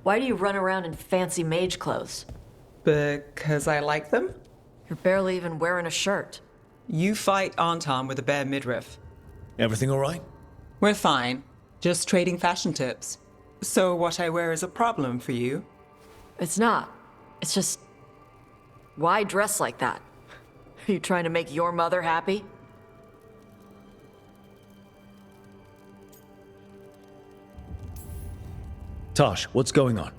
Why do you run around in fancy mage clothes? Because I like them? You're barely even wearing a shirt. You fight Arlathan with a bare midriff. Everything all right? We're fine. Just trading fashion tips. So what I wear is a problem for you? It's not. It's just... Why dress like that? Are you trying to make your mother happy? Tosh, what's going on?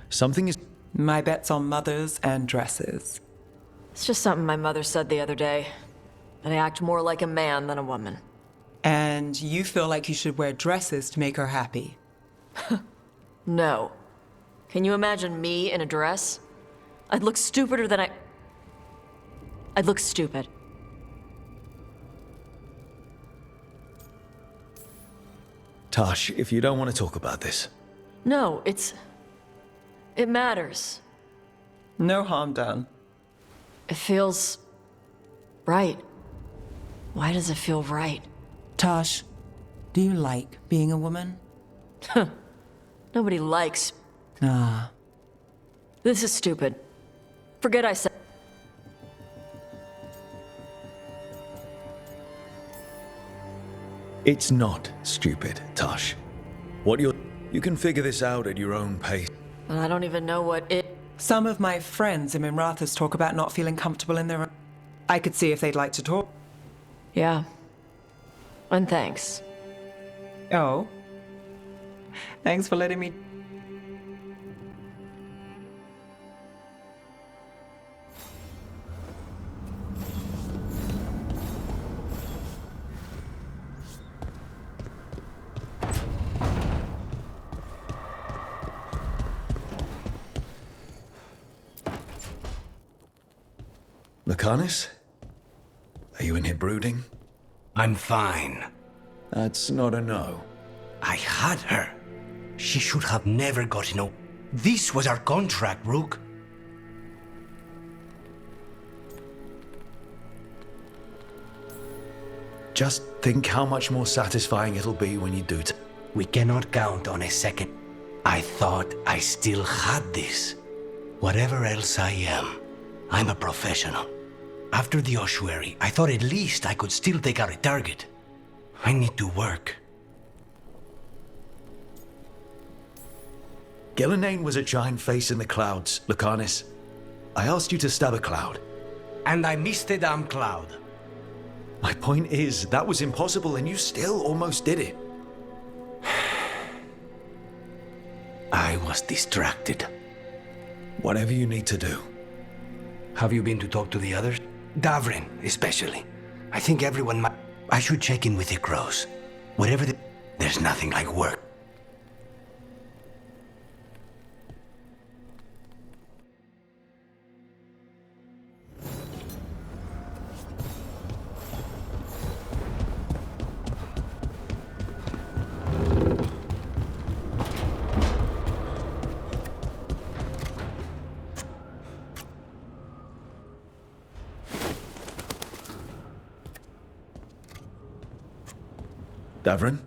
Something is... My bet's on mothers and dresses. It's just something my mother said the other day. That I act more like a man than a woman. And you feel like you should wear dresses to make her happy? No. Can you imagine me in a dress? I'd look stupider than I'd look stupid. Tosh, if you don't want to talk about this. No, it matters. No harm done. It feels... right. Why does it feel right? Tosh, do you like being a woman? Nobody likes... Ah. This is stupid. Forget I said... It's not stupid, Tosh. You can figure this out at your own pace. I don't even know what it... Some of my friends in Minrathous talk about not feeling comfortable in their own... I could see if they'd like to talk. Yeah. And thanks. Oh. Thanks for letting me... Lacanis? Are you in here brooding? I'm fine. That's not a no. I had her. She should have never gotten out. This was our contract, Rook. Just think how much more satisfying it'll be when you do it. We cannot count on a second. I thought I still had this. Whatever else I am, I'm a professional. After the ossuary, I thought at least I could still take out a target. I need to work. Gillenane was a giant face in the clouds, Lacanis. I asked you to stab a cloud. And I missed the damn cloud. My point is, that was impossible and you still almost did it. I was distracted. Whatever you need to do. Have you been to talk to the others? Davrin, especially. I think everyone might... I should check in with the crows. Whatever the... There's nothing like work. Davrin?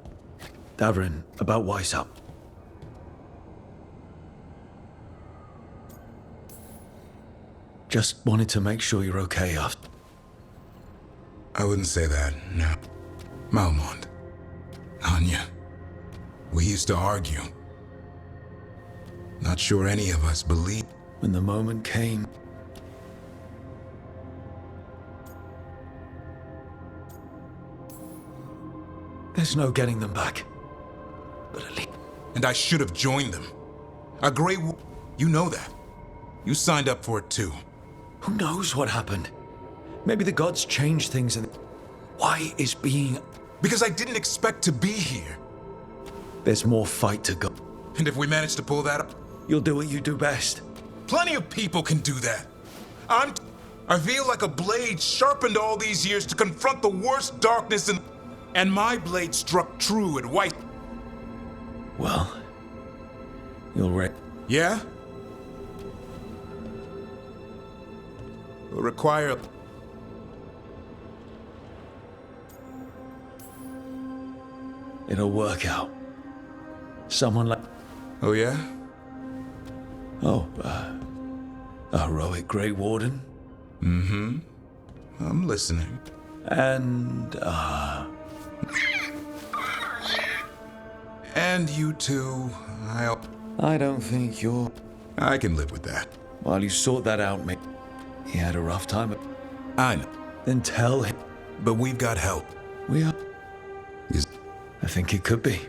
Davrin, about Weishaupt. Just wanted to make sure you're okay after... I wouldn't say that, no. Malmont. Anya. We used to argue. Not sure any of us believed. When the moment came... There's no getting them back. But at least... And I should have joined them. A great war. You know that. You signed up for it too. Who knows what happened? Maybe the gods changed things and... Why is being... Because I didn't expect to be here. There's more fight to go. And if we manage to pull that up... You'll do what you do best. Plenty of people can do that. I feel like a blade sharpened all these years to confront the worst darkness in... And my blade struck true at White. Well... You'll Yeah? It'll require... It'll work out. Someone like... Oh yeah? Oh, a heroic Grey Warden. I'm listening. And, And you two, I don't think you're... I can live with that. While you sort that out, mate. He had a rough time. I know. Then tell him But we've got help. we are... Is I think it could be.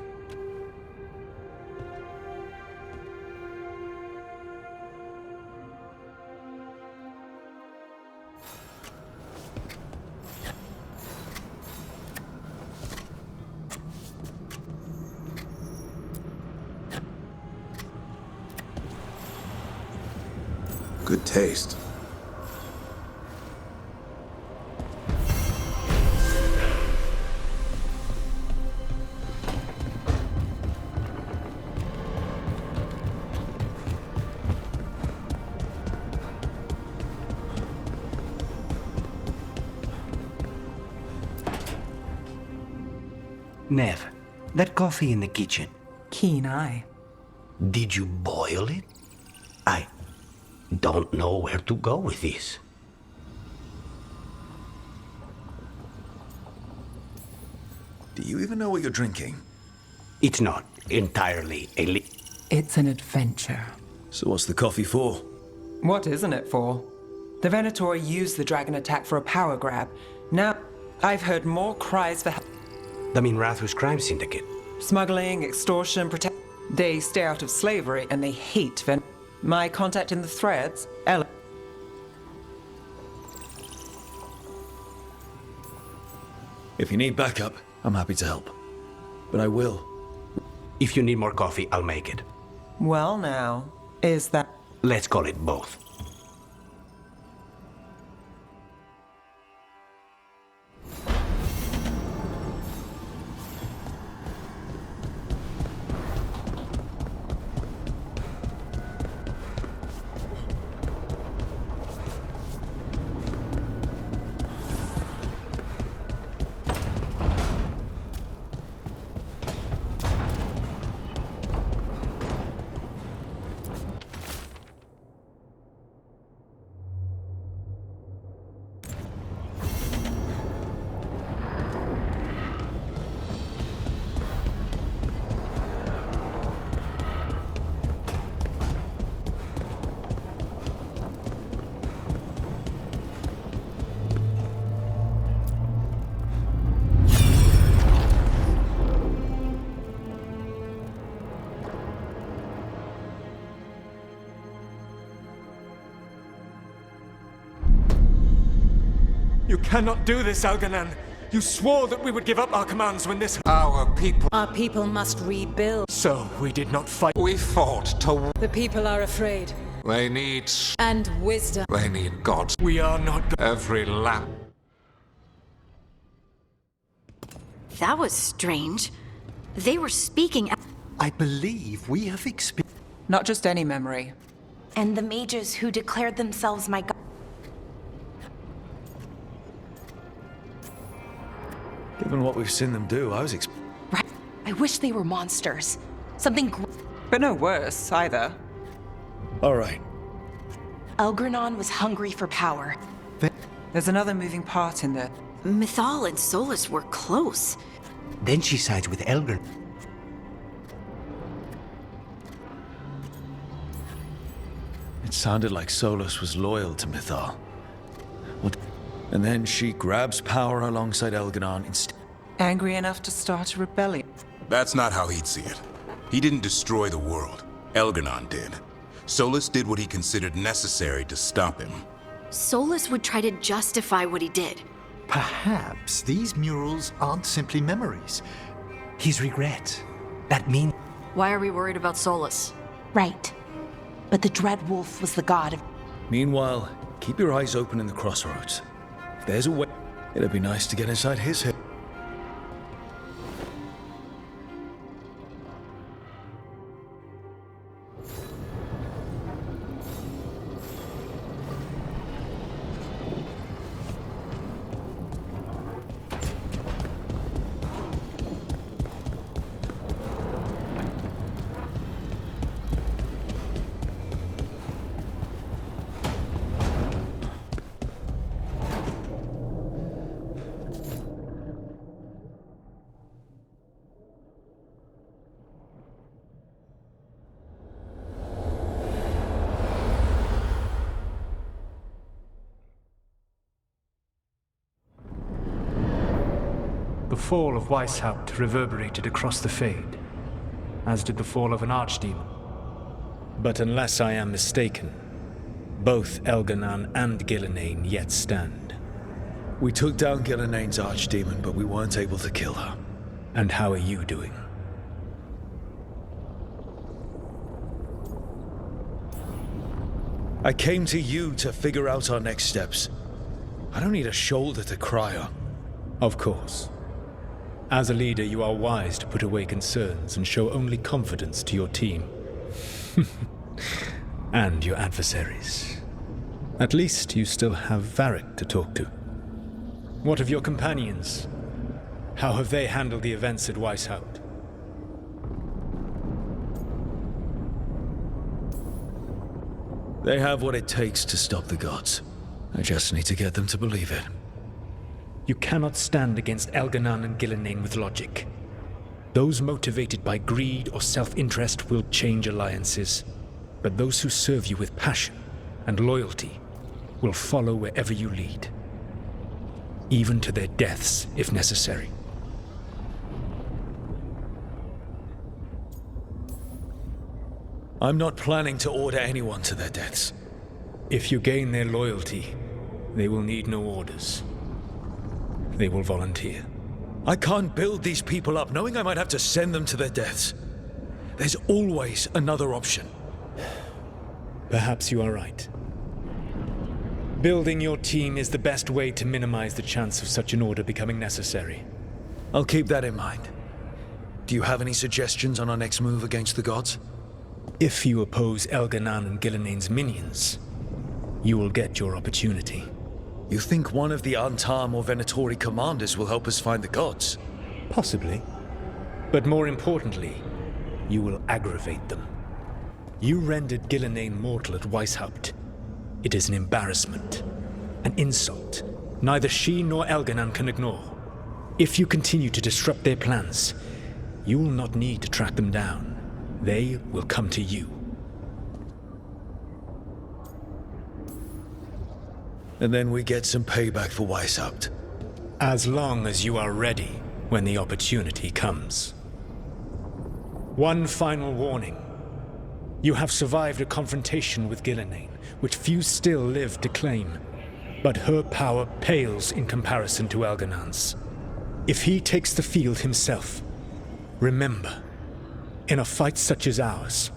good taste. Nev, that coffee in the kitchen, Keen eye. did you boil it? I don't know where to go with this. Do you even know what you're drinking? It's not entirely a It's an adventure. So what's the coffee for? What isn't it for? The Venator used the dragon attack for a power grab. Now, I've heard more cries for help. The Minrathous crime syndicate. Smuggling, extortion, They stay out of slavery and they hate My contact in the threads, Ella. If you need backup, I'm happy to help. But I will. If you need more coffee, I'll make it. Well now, is that... Let's call it both. You cannot do this, Algernon. You swore that we would give up our commands when this... Our people must rebuild. So, we did not fight. we fought to... The people are afraid. They need... And wisdom. They need gods. We are not... Every lamp. That was strange. They were speaking... I believe we have experienced... Not just any memory. And the mages who declared themselves my god. Given what we've seen them do, I was Right. I wish they were monsters. Something But no worse, either. All right. Elgranon was hungry for power. There's another moving part in there. Mythal and Solus were close. Then she sides with Elgern. It sounded like Solus was loyal to Mythal. What? And then she grabs power alongside Elganon instead. Angry enough to start a rebellion. That's not how he'd see it. He didn't destroy the world. Elganon did. Solus did what he considered necessary to stop him. Solus would try to justify what he did. Perhaps these murals aren't simply memories. His regret. That means... Why are we worried about Solus? Right. But the Dread Wolf was the god of... Meanwhile, keep your eyes open in the crossroads. If there's a way, it'd be nice to get inside his head. fall of Weishaupt reverberated across the Fade, as did the fall of an archdemon. But unless I am mistaken, both Elganan and Gillenane yet stand. We took down Gillenane's archdemon, but we weren't able to kill her. And how are you doing? I came to you to figure out our next steps. I don't need a shoulder to cry on. Of course. As a leader, you are wise to put away concerns and show only confidence to your team. And your adversaries. At least you still have Varric to talk to. What of your companions? How have they handled the events at Weishaupt? They have what it takes to stop the gods. I just need to get them to believe it. You cannot stand against Elganan and Gillenane with logic. Those motivated by greed or self-interest will change alliances, but those who serve you with passion and loyalty will follow wherever you lead, even to their deaths if necessary. I'm not planning to order anyone to their deaths. If you gain their loyalty, they will need no orders. They will volunteer. I can't build these people up knowing I might have to send them to their deaths. There's always another option. Perhaps you are right. Building your team is the best way to minimize the chance of such an order becoming necessary. I'll keep that in mind. Do you have any suggestions on our next move against the gods? If you oppose Elganan and Gillenane's minions, you will get your opportunity. You think one of the Antam or Venatori commanders will help us find the gods? Possibly. But more importantly, you will aggravate them. You rendered Gillenane mortal at Weishaupt. It is an embarrassment, an insult. Neither she nor Elganan can ignore. If you continue to disrupt their plans, you will not need to track them down. They will come to you. And then we get some payback for Weishaupt. As long as you are ready when the opportunity comes. One final warning. You have survived a confrontation with Gillenane, which few still live to claim. But her power pales in comparison to Elganan's. If he takes the field himself, remember, in a fight such as ours,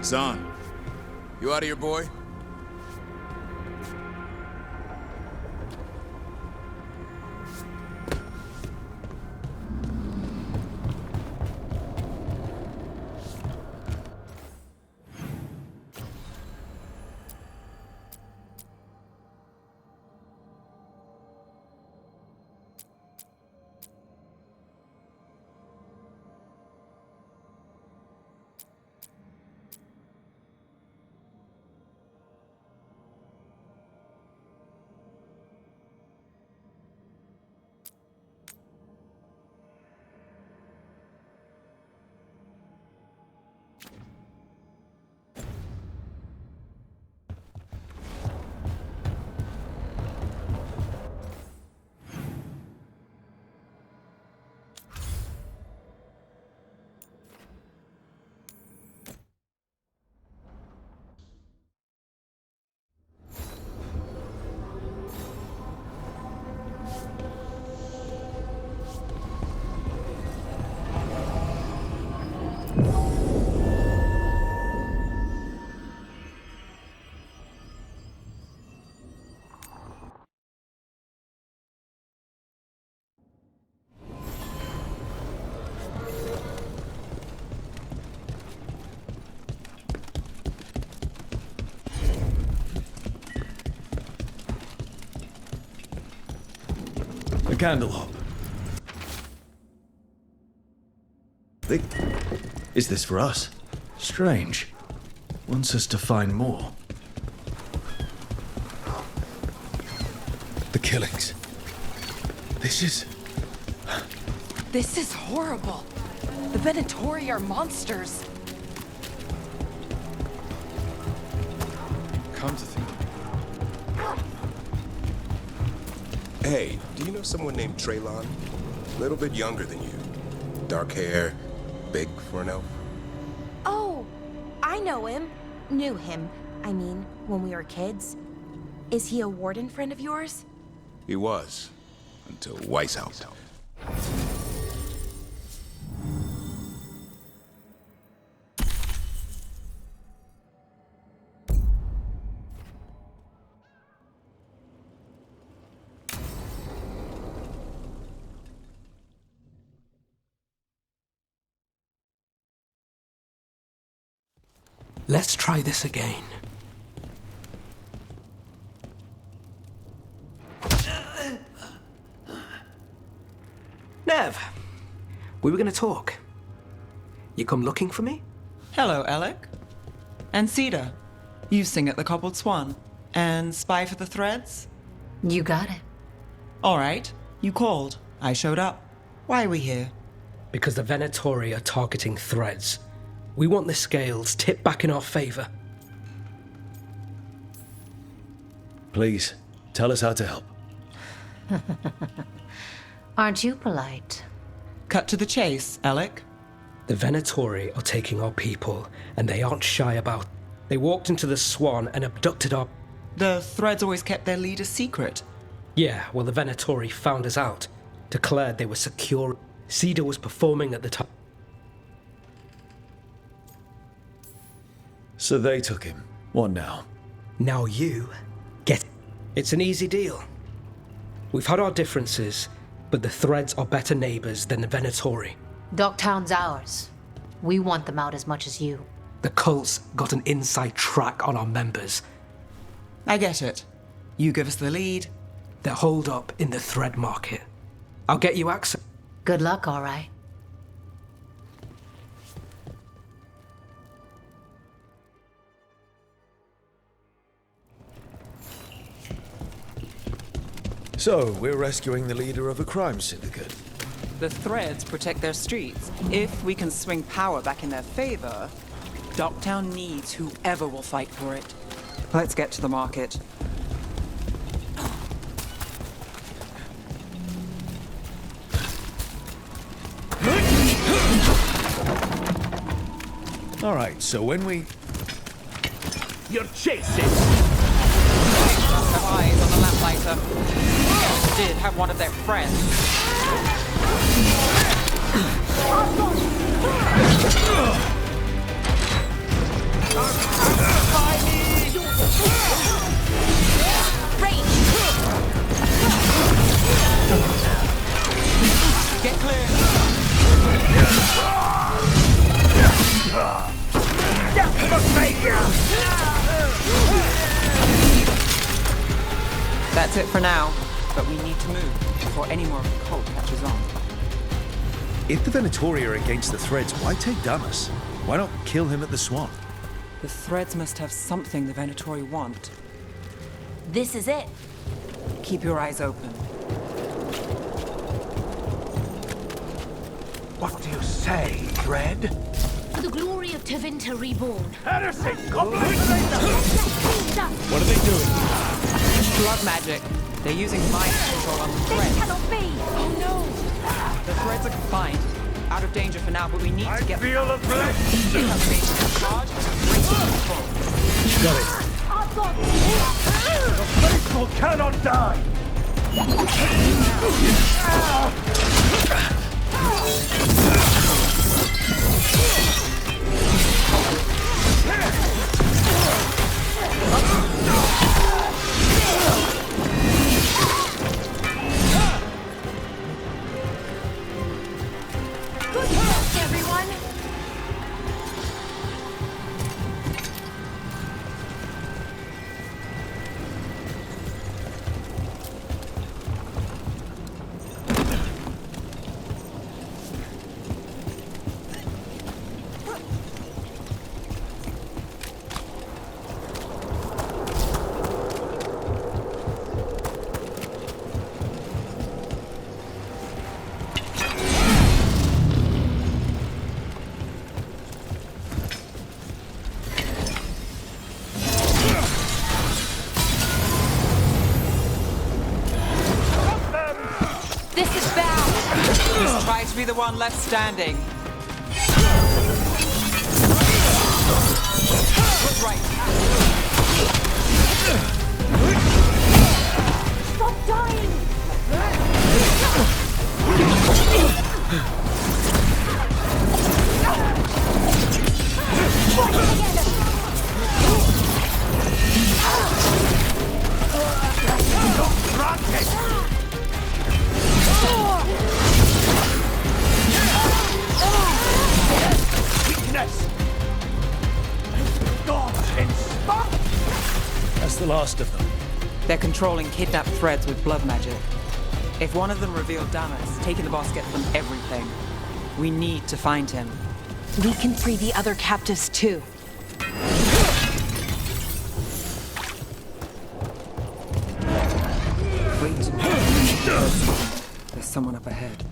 Son, you out of here, boy? candelabra. Is this for us? Strange. Wants us to find more. The killings. This is horrible. The Venatori are monsters. Come to think. Hey, do you know someone named Traylon? A little bit younger than you. Dark hair, big for an elf. Oh, I know him. Knew him. I mean, when we were kids. Is he a warden friend of yours? He was, until Weiss out. Let's try this again. Nev, we were gonna talk. You come looking for me? Hello, Alec. And Cedar. You sing at the Cobbled Swan. And spy for the threads? You got it. All right. You called. I showed up. Why are we here? Because the Venatori are targeting threads. We want the scales tipped back in our favor. Please, tell us how to help. Aren't you polite? Cut to the chase, Alec. The Venatori are taking our people, and they aren't shy about it. They walked into the Swan and abducted our... The threads always kept their leader secret. Yeah, well, the Venatori found us out. Declared they were secure. Cedar was performing at the time. So they took him. What now? Now you get... It's an easy deal. We've had our differences, but the threads are better neighbors than the Venatori. Dogtown's ours. We want them out as much as you. The cult's got an inside track on our members. I get it. You give us the lead. They're holed up in the thread market. I'll get you access. Good luck, all right. So, we're rescuing the leader of a crime syndicate. The threads protect their streets. If we can swing power back in their favor, Dogtown needs whoever will fight for it. Let's get to the market. All right, so when we... You're chasing! Have eyes on the lamplighter. Did have one of their friends. Get clear. That's it for now, but we need to move before any more of the cult catches on. If the Venatori are against the threads, why take Damas? Why not kill him at the Swan? The threads must have something the Venatori want. This is it. Keep your eyes open. What do you say, Dread? For the glory of Tevinter reborn. Heresy! Goblin! What are they doing? Blood magic. They're using mind control on the threads. This cannot be! Oh no! The threads are confined. Out of danger for now, but we need to get... I feel a blessing! Charge, break control. Got it. I've got... The faithful cannot die! Good work, everyone! This is bad! Just try to be the one left standing. Good right. Stop dying! Weakness! That's the last of them. They're controlling kidnapped threads with blood magic. If one of them revealed Damas, taking the boss gets them everything. We need to find him. We can free the other captives too. Wait. There's someone up ahead.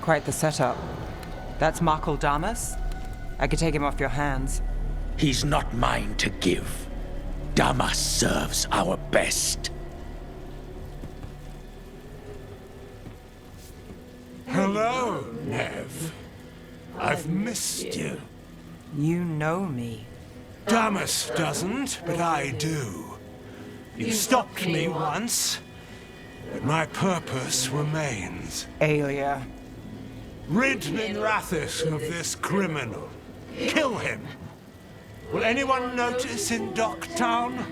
Quite the setup. That's Markle Damas? I could take him off your hands. He's not mine to give. Damas serves our best. Hello, Nev. I've missed you. You know me. Damas doesn't, but I do. You stopped me once, but my purpose remains. Aelia. Rid Minrathous of this criminal. Kill him. Will anyone notice in Docktown?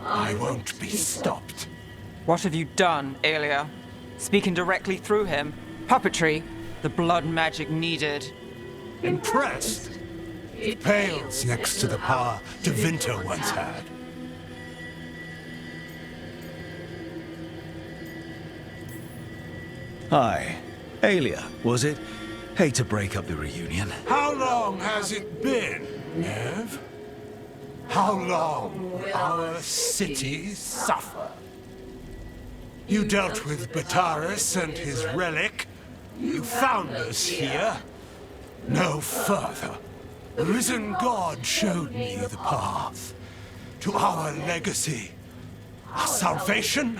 I won't be stopped. What have you done, Aelia? Speaking directly through him? Puppetry? The blood magic needed? Impressed? It pales next to the power Tevinter once had. Hi. Aelia, was it? Hate to break up the reunion. How long has it been, Nev? How long will our cities suffer? You dealt with Bataris and his relic. You found us here. No further. The risen God showed me the path to our legacy, our salvation.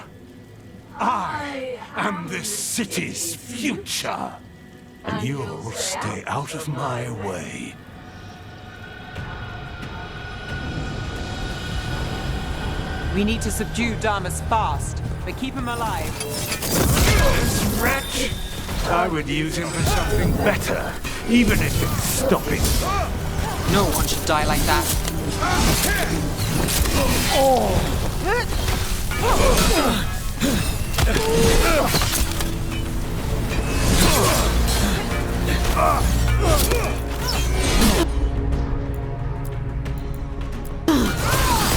I am this city's future, and you'll stay out of my way. We need to subdue Damas fast, but keep him alive. This wretch? I would use him for something better, even if it's stopping. No one should die like that.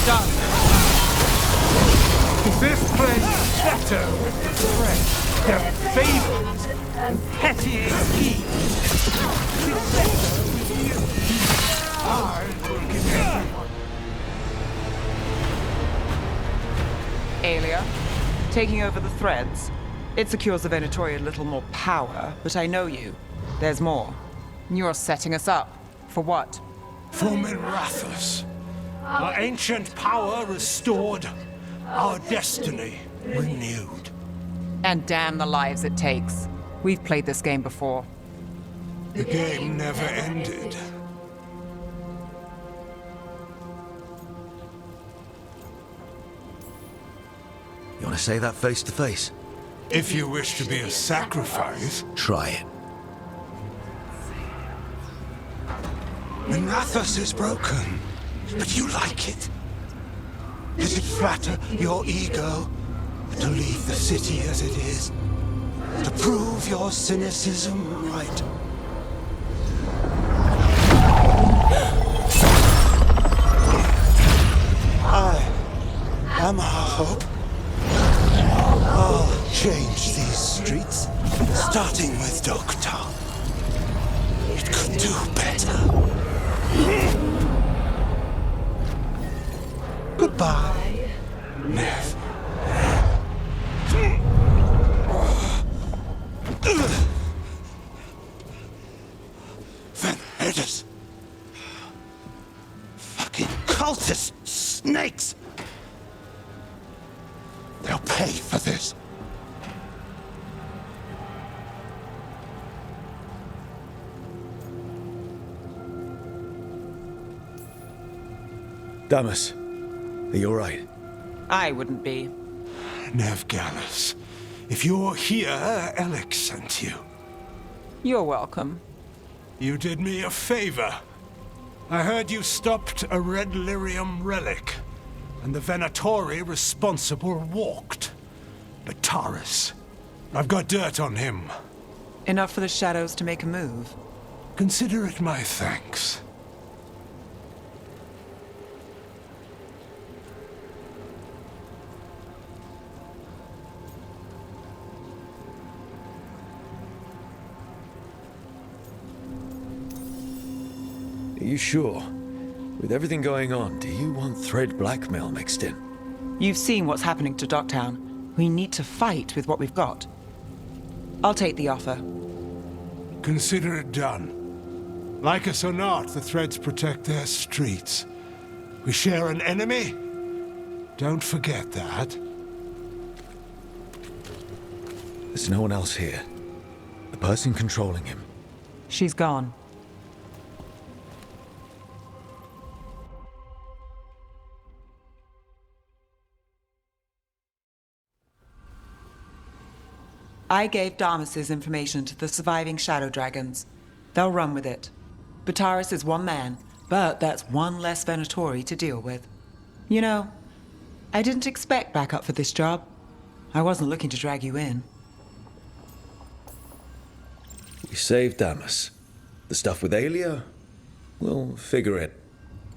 Done. This plays better with the threat, their favors, and petty schemes. It's better with you. I will give everyone. Aelia, taking over the threads. It secures the Venatori a little more power, but I know you. There's more. You're setting us up. For what? For Minrathous. Our ancient power restored, our destiny renewed. And damn the lives it takes. We've played this game before. The game never ended. You want to say that face to face? If you wish to be a sacrifice, try it. Minrathous is broken, but you like it. Does it flatter your ego to leave the city as it is? To prove your cynicism right? I am our hope. I'll change these streets, starting with Docktown. It could do better. Goodbye, Nev. Thedas. Fucking cultist snakes. They'll pay for this. Damas, are you alright? I wouldn't be. Nev Gallus, if you're here, Alex sent you. You're welcome. You did me a favor. I heard you stopped a red lyrium relic, and the Venatori responsible walked. Battered. I've got dirt on him. Enough for the shadows to make a move. Consider it my thanks. Are you sure? With everything going on, do you want thread blackmail mixed in? You've seen what's happening to Docktown. We need to fight with what we've got. I'll take the offer. Consider it done. Like us or not, the threads protect their streets. We share an enemy? Don't forget that. There's no one else here. The person controlling him. She's gone. I gave Damas's information to the surviving Shadow Dragons. They'll run with it. Battered is one man, but that's one less Venatori to deal with. You know, I didn't expect backup for this job. I wasn't looking to drag you in. We saved Damas. The stuff with Aelia? We'll figure it.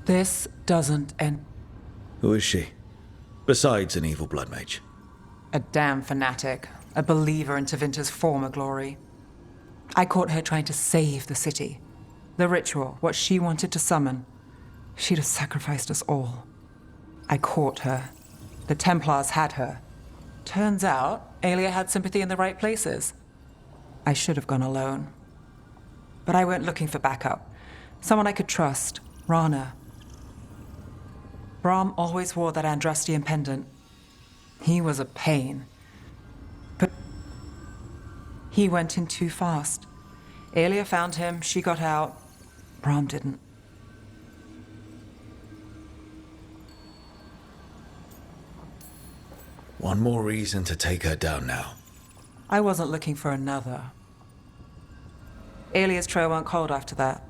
This doesn't end. Who is she? Besides an evil blood mage. A damn fanatic. A believer in Tevinter's former glory. I caught her trying to save the city. The ritual, what she wanted to summon. She'd have sacrificed us all. I caught her. The Templars had her. Turns out, Aelia had sympathy in the right places. I should have gone alone. But I went looking for backup. Someone I could trust. Rana. Brahm always wore that Andrastian pendant. He was a pain. But he went in too fast. Aelia found him, she got out. Brahm didn't. One more reason to take her down now. I wasn't looking for another. Aelia's trail went cold after that.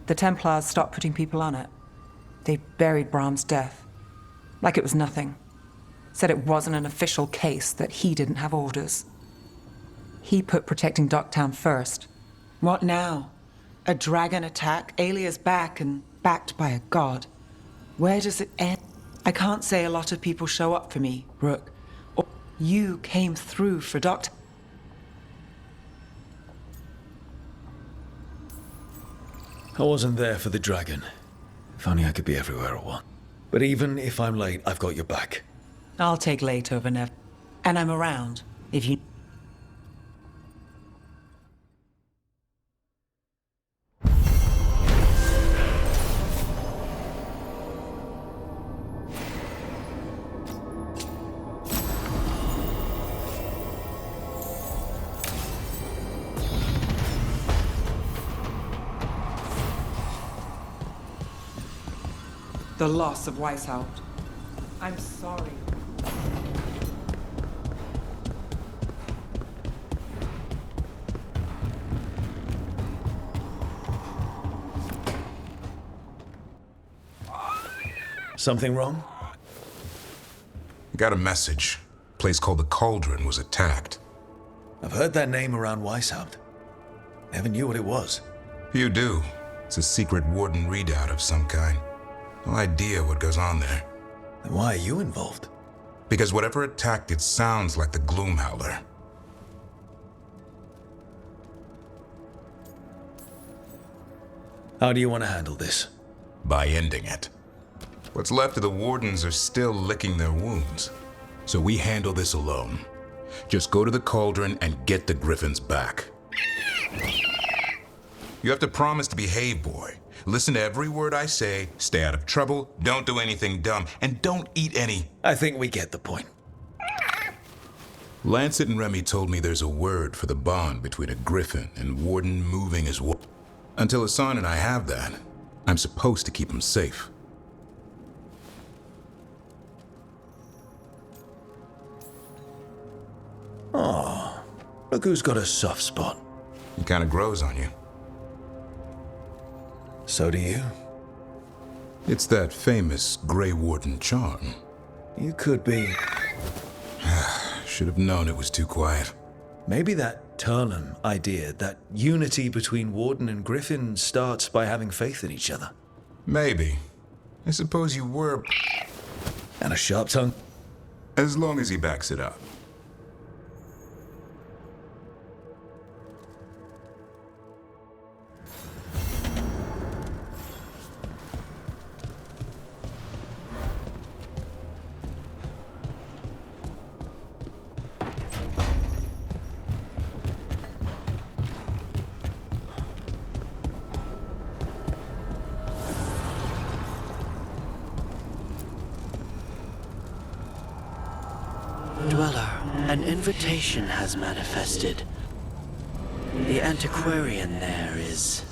The Templars stopped putting people on it. They buried Brahm's death. Like it was nothing. Said it wasn't an official case, that he didn't have orders. He put protecting Docktown first. What now? A dragon attack, Aelia's back and backed by a god. Where does it end? I can't say a lot of people show up for me, Rook. Or you came through for Docktown. I wasn't there for the dragon. If only I could be everywhere at once. But even if I'm late, I've got your back. I'll take late over never. And I'm around, if you... The loss of Weishaupt. I'm sorry. Something wrong? Got a message. A place called the Cauldron was attacked. I've heard that name around Weishaupt. Never knew what it was. You do. It's a secret warden readout of some kind. No idea what goes on there. Then why are you involved? Because whatever attacked it sounds like the Gloomhowler. How do you want to handle this? By ending it. What's left of the Wardens are still licking their wounds. So we handle this alone. Just go to the cauldron and get the Griffins back. You have to promise to behave, boy. Listen to every word I say, stay out of trouble, don't do anything dumb, and don't eat any. I think we get the point. Lancet and Remy told me there's a word for the bond between a Griffin and Warden moving as well. Until Hassan and I have that, I'm supposed to keep him safe. Oh, look who's got a soft spot. He kind of grows on you. So do you. It's that famous Grey Warden charm. You could be. Should have known it was too quiet. Maybe that Turlum idea, that unity between Warden and Griffin starts by having faith in each other. Maybe. I suppose you were. And a sharp tongue. As long as he backs it up. Dweller, an invitation has manifested. The antiquarian there is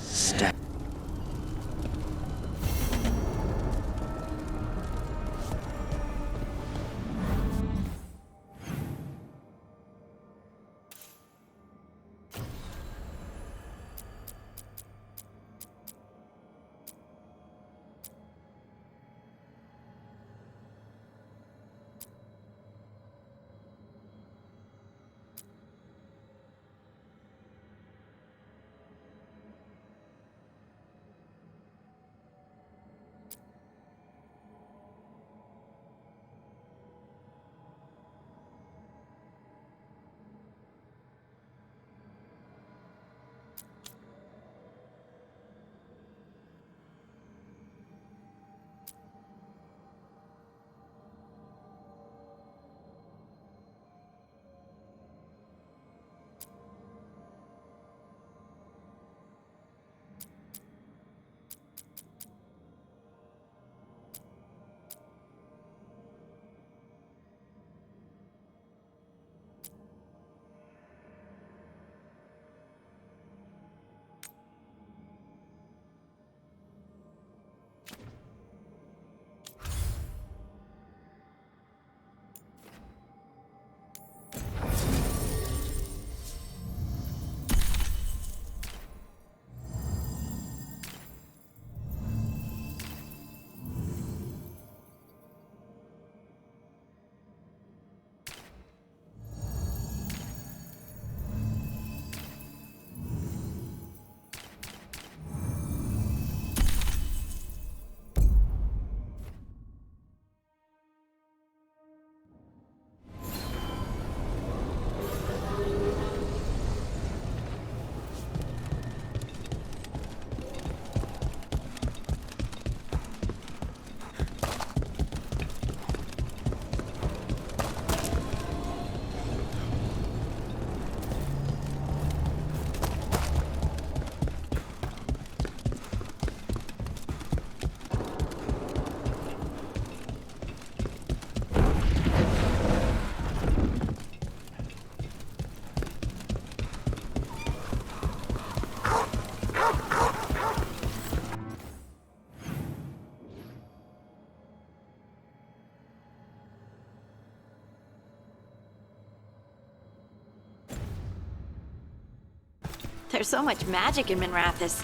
There's so much magic in Minrathous.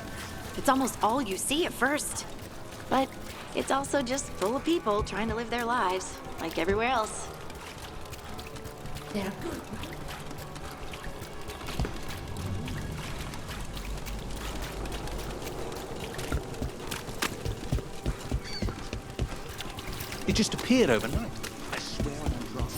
It's almost all you see at first. But it's also just full of people trying to live their lives, like everywhere else. They're good. It just appeared overnight. I swear on Andros.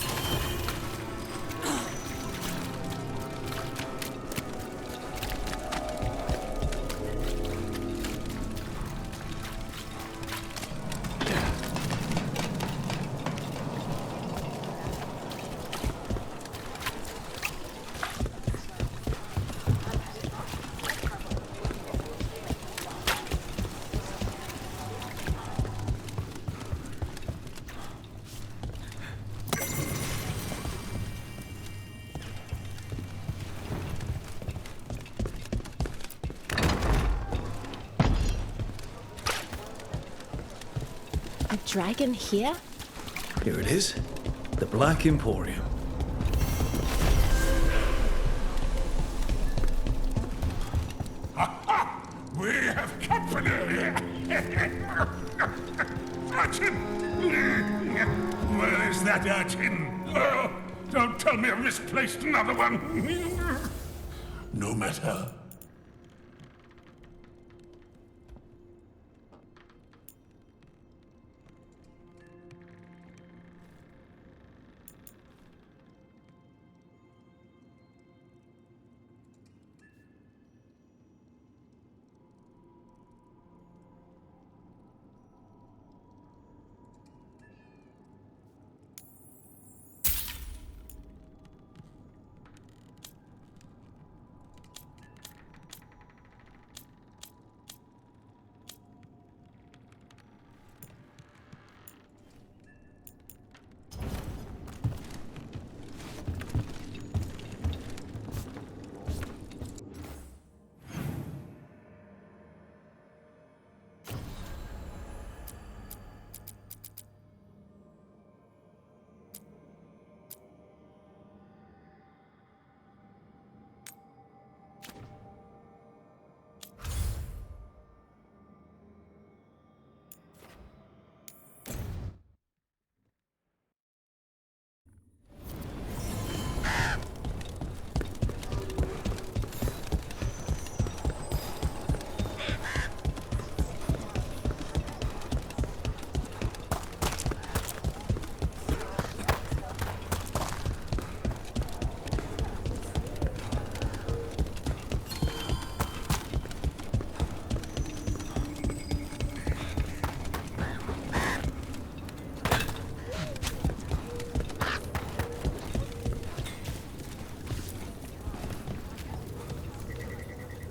dragon here? Here it is. The Black Emporium. We have company! Urchin! Where is that urchin? Oh, don't tell me I've misplaced another one! No matter.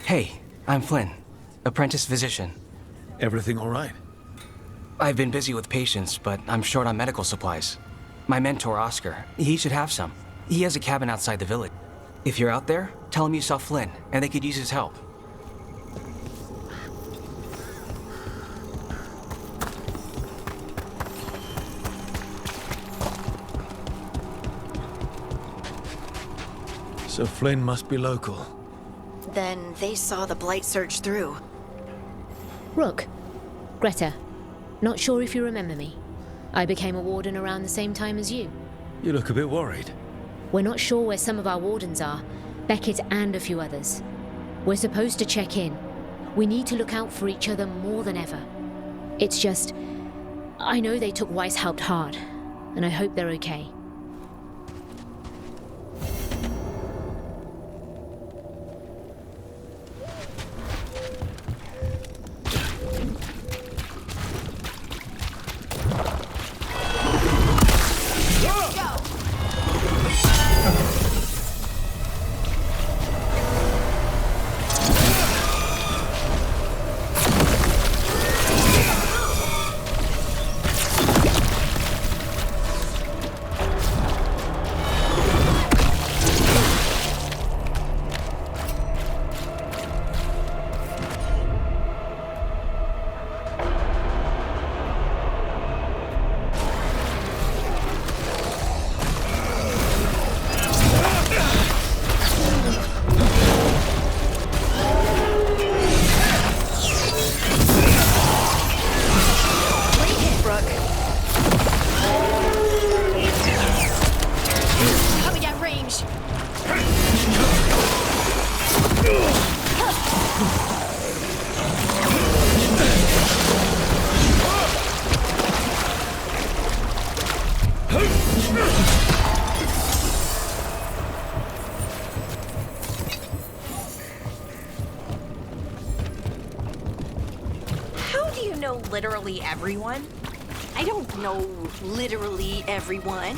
Hey, I'm Flynn, apprentice physician. Everything all right? I've been busy with patients, but I'm short on medical supplies. My mentor, Oscar, he should have some. He has a cabin outside the village. If you're out there, tell him you saw Flynn, and they could use his help. So Flynn must be local. Then they saw the blight surge through. Rook. Greta. Not sure if you remember me. I became a warden around the same time as you. You look a bit worried. We're not sure where some of our wardens are. Beckett and a few others. We're supposed to check in. We need to look out for each other more than ever. It's just... I know they took Weishaupt hard, and I hope they're okay. Literally everyone? I don't know literally everyone.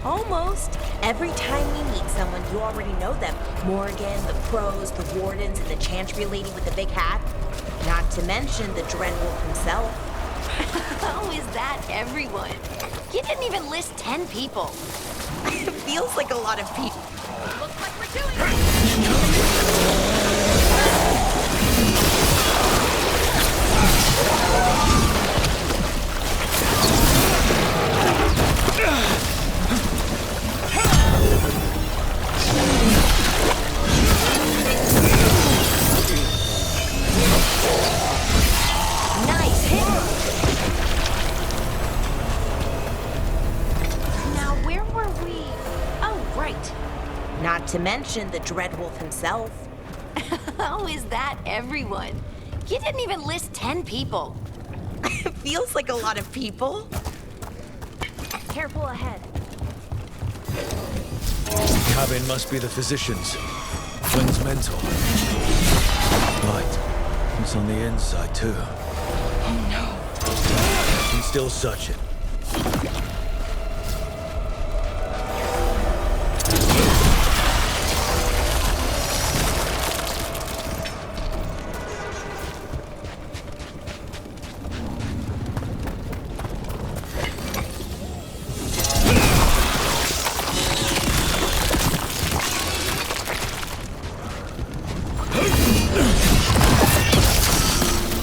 Almost. Every time we meet someone, you already know them. Morgan, the pros, the wardens, and the chantry lady with the big hat. Not to mention the Dreadwolf himself. How is that everyone? You didn't even list 10 people. It feels like a lot of people. Looks like we're doing it! to mention the Dreadwolf himself. How is that everyone? You didn't even list 10 people. It feels like a lot of people. Careful ahead. Cabin must be the physician's. Flynn's mentor. Right. It's on the inside, too. Oh no. He's still searching.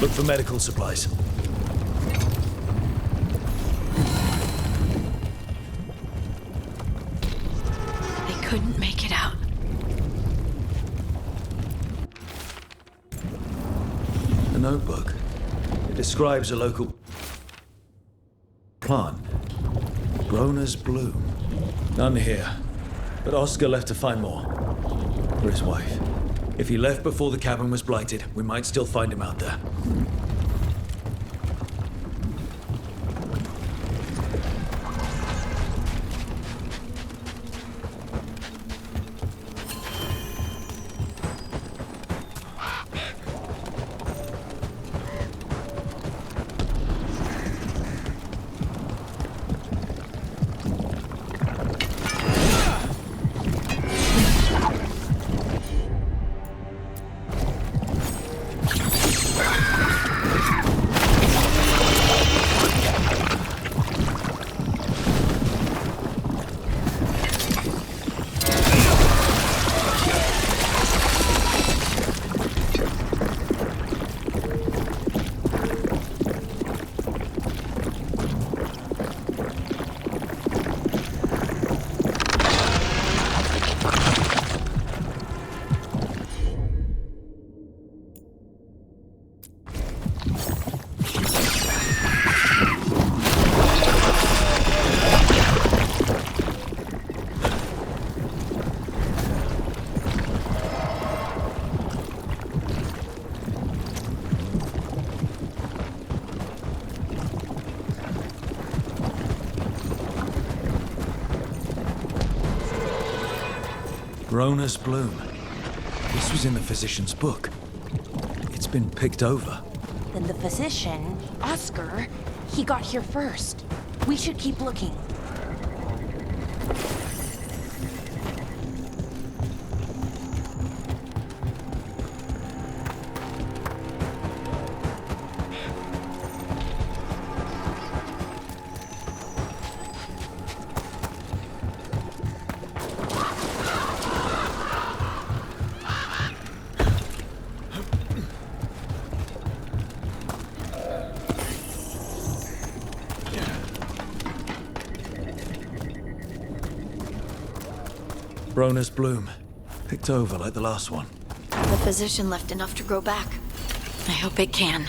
Look for medical supplies. They couldn't make it out. A notebook. It describes a local plant. Grown as bloom. None here. But Oscar left to find more. For his wife. If he left before the cabin was blighted, we might still find him out there. Grown as bloom. This was in the physician's book. It's been picked over. Then the physician, Oscar, he got here first. We should keep looking. Grown as bloom. Picked over like the last one. The physician left enough to grow back. I hope it can.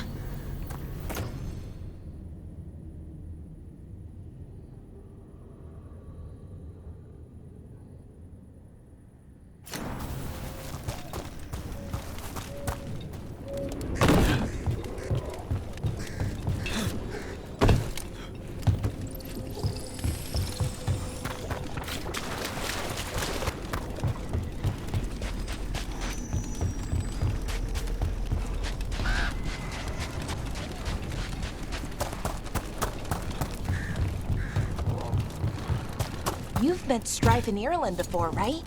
You've met Strife in Ireland before, right?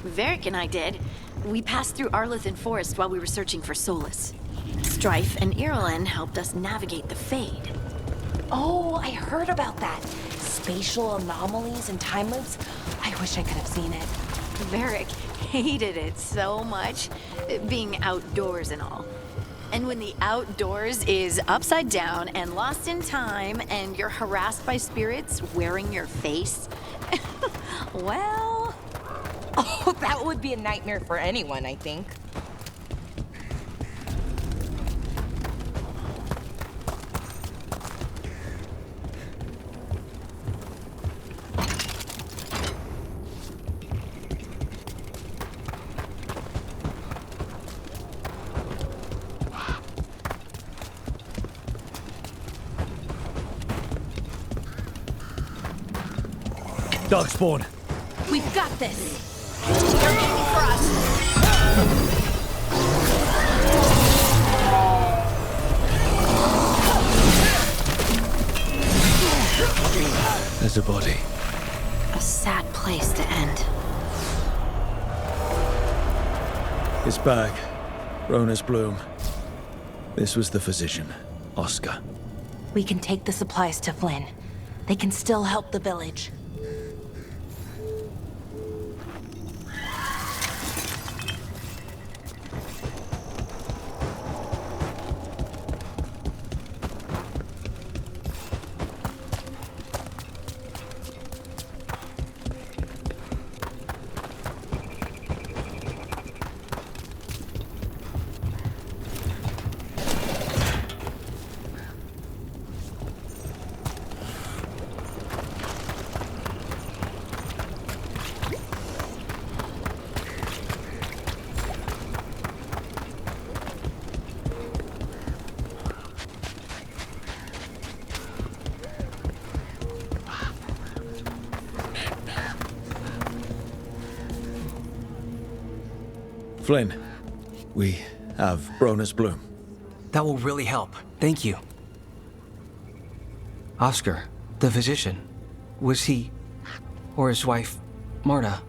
Varric and I did. We passed through Arlathan Forest while we were searching for Solace. Strife and Ireland helped us navigate the Fade. Oh, I heard about that. Spatial anomalies and time loops. I wish I could have seen it. Varric hated it so much, being outdoors and all. And when the outdoors is upside down and lost in time and you're harassed by spirits wearing your face, well... Oh, that would be a nightmare for anyone, I think. Darkspawn. We've got this. They're aiming for us. There's a body. A sad place to end. His bag. Rona's bloom. This was the physician, Oscar. We can take the supplies to Flynn. They can still help the village. Flynn, we have Rona's bloom. That will really help. Thank you. Oscar, the physician, was he, or his wife, Marta?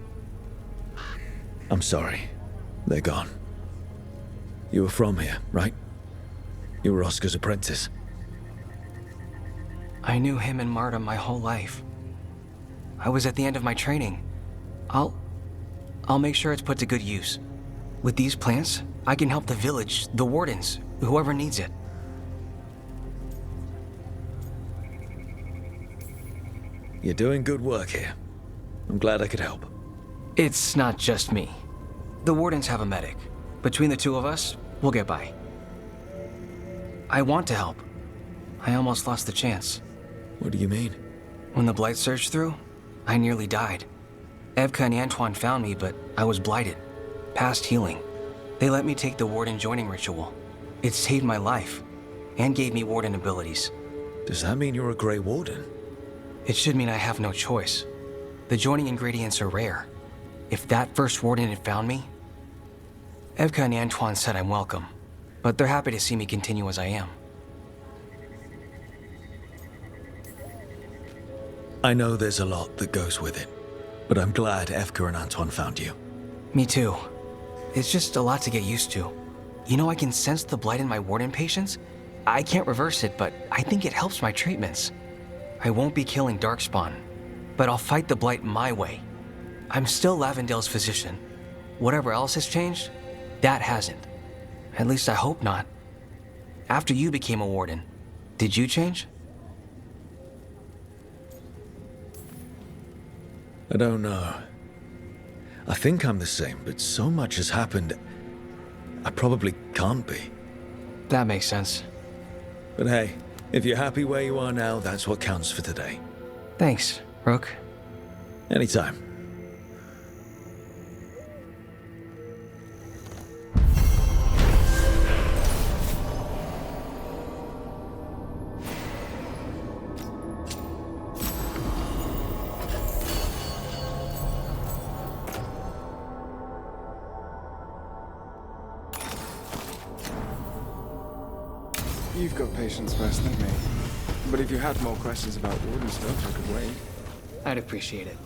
I'm sorry. They're gone. You were from here, right? You were Oscar's apprentice. I knew him and Marta my whole life. I was at the end of my training. I'll make sure it's put to good use. With these plants, I can help the village, the wardens, whoever needs it. You're doing good work here. I'm glad I could help. It's not just me. The wardens have a medic. Between the two of us, we'll get by. I want to help. I almost lost the chance. What do you mean? When the blight surged through, I nearly died. Evka and Antoine found me, but I was blighted. Past healing. They let me take the warden joining ritual. It saved my life, and gave me warden abilities. Does that mean you're a Grey Warden? It should mean I have no choice. The joining ingredients are rare. If that first warden had found me... Evka and Antoine said I'm welcome, but they're happy to see me continue as I am. I know there's a lot that goes with it, but I'm glad Evka and Antoine found you. Me too. It's just a lot to get used to. You know, I can sense the blight in my warden patients. I can't reverse it, but I think it helps my treatments. I won't be killing Darkspawn, but I'll fight the blight my way. I'm still Lavendale's physician. Whatever else has changed, that hasn't. At least I hope not. After you became a warden, did you change? I don't know. I think I'm the same, but so much has happened, I probably can't be. That makes sense. But hey, if you're happy where you are now, that's what counts for today. Thanks, Rook. Anytime. You've got patience worse than me. But if you had more questions about warden stuff, I could wait. I'd appreciate it.